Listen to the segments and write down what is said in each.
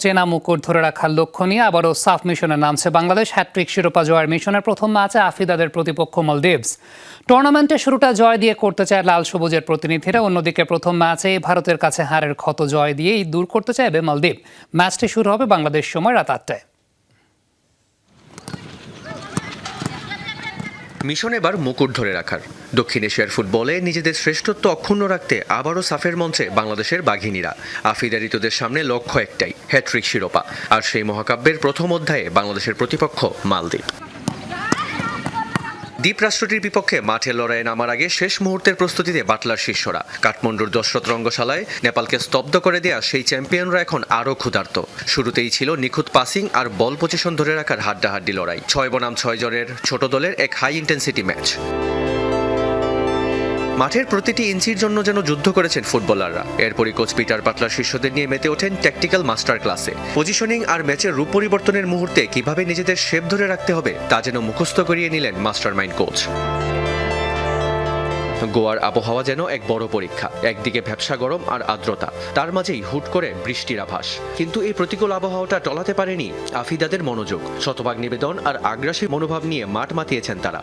চেনা মুকুট ধরে রাখার লক্ষ্য নিয়ে আবারও সাফ মিশনে নামছে বাংলাদেশ। হ্যাট্রিক শিরোপা জয়ের মিশনের প্রথম ম্যাচে আফ্রিদাদের প্রতিপক্ষ মলদ্বীপস। টুর্নামেন্টের শুরুটা জয় দিয়ে করতে চায় লাল সবুজের প্রতিনিধিরা। অন্যদিকে প্রথম ম্যাচে ভারতের কাছে হারের ক্ষত জয় দিয়েই দূর করতে চাইবে মলদ্বীপ। ম্যাচটি শুরু হবে বাংলাদেশ সময় রাত ৮টায়। মিশন এবার মুকুট ধরে রাখার। দক্ষিণ এশিয়ার ফুটবলে নিজেদের শ্রেষ্ঠত্ব অক্ষুণ্ণ রাখতে আবারও সাফের মঞ্চে বাংলাদেশের বাঘিনীরা। আফ্রিদারিতদের সামনে লক্ষ্য একটাই, হ্যাট্রিক শিরোপা। আর সেই মহাকাব্যের প্রথম অধ্যায়ে বাংলাদেশের প্রতিপক্ষ মালদ্বীপ। দ্বীপ রাষ্ট্রটির বিপক্ষে মাঠে লড়াইয়ে নামার আগে শেষ মুহূর্তের প্রস্তুতিতে বাটলার শিষ্যরা। কাঠমান্ডুর দশরথ রঙ্গশালায় নেপালকে স্তব্ধ করে দেয়া সেই চ্যাম্পিয়নরা এখন আরও ক্ষুধার্ত। শুরুতেই ছিল নিখুঁত পাসিং আর বল পজিশন ধরে রাখার হাড্ডাহাড্ডি লড়াই। ৬ বনাম ৬ জনের ছোট দলের এক হাই ইন্টেন্সিটি ম্যাচ। মাঠের প্রতিটি ইঞ্চির জন্য যেন যুদ্ধ করেছেন ফুটবলাররা। এরপরই কোচ পিটার বাটলার শিষ্যদের নিয়ে মেতে ওঠেন ট্যাকটিক্যাল মাস্টার ক্লাসে। পজিশনিং আর ম্যাচের রূপ পরিবর্তনের মুহূর্তে কিভাবে নিজেদের শেপ ধরে রাখতে হবে তা যেন মুখস্থ করিয়ে নিলেন মাস্টার মাইন্ড কোচ। গোয়ার আবহাওয়া যেন এক বড় পরীক্ষা। একদিকে ভ্যাপসা গরম আর আর্দ্রতা, তার মাঝেই হুট করে বৃষ্টির আভাস। কিন্তু এই প্রতিকূল আবহাওয়াটা টলাতে পারেনি আফ্রিদাদের মনোযোগ। শতভাগ নিবেদন আর আগ্রাসী মনোভাব নিয়ে মাঠ মাতিয়েছেন তারা।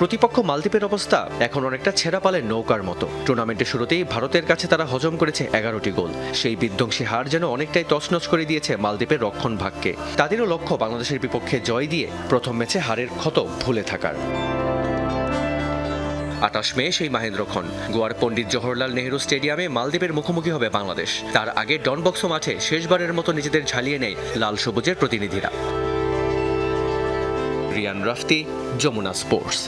প্রতিপক্ষ মালদ্বীপের অবস্থা এখন অনেকটা ছেঁড়া পালের নৌকার মতো। টুর্নামেন্টের শুরুতেই ভারতের কাছে তারা হজম করেছে 11টি গোল। সেই বিধ্বংসী হার যেন অনেকটাই তছনছ করে দিয়েছে মালদ্বীপের রক্ষণ ভাগকে। তাদেরও লক্ষ্য বাংলাদেশের বিপক্ষে জয় দিয়ে প্রথম ম্যাচে হারের ক্ষত ভুলে থাকার। ২৮ মে সেই মাহেন্দ্রক্ষণ গোয়ার পণ্ডিত জওহরলাল নেহরু স্টেডিয়ামে মালদ্বীপের মুখোমুখি হবে বাংলাদেশ। তার আগে ডনবক্স মাঠে শেষবারের মতো নিজেদের ঝালিয়ে নেয় লাল সবুজের প্রতিনিধিরা। রিয়ান রাফতি, যমুনা স্পোর্টস।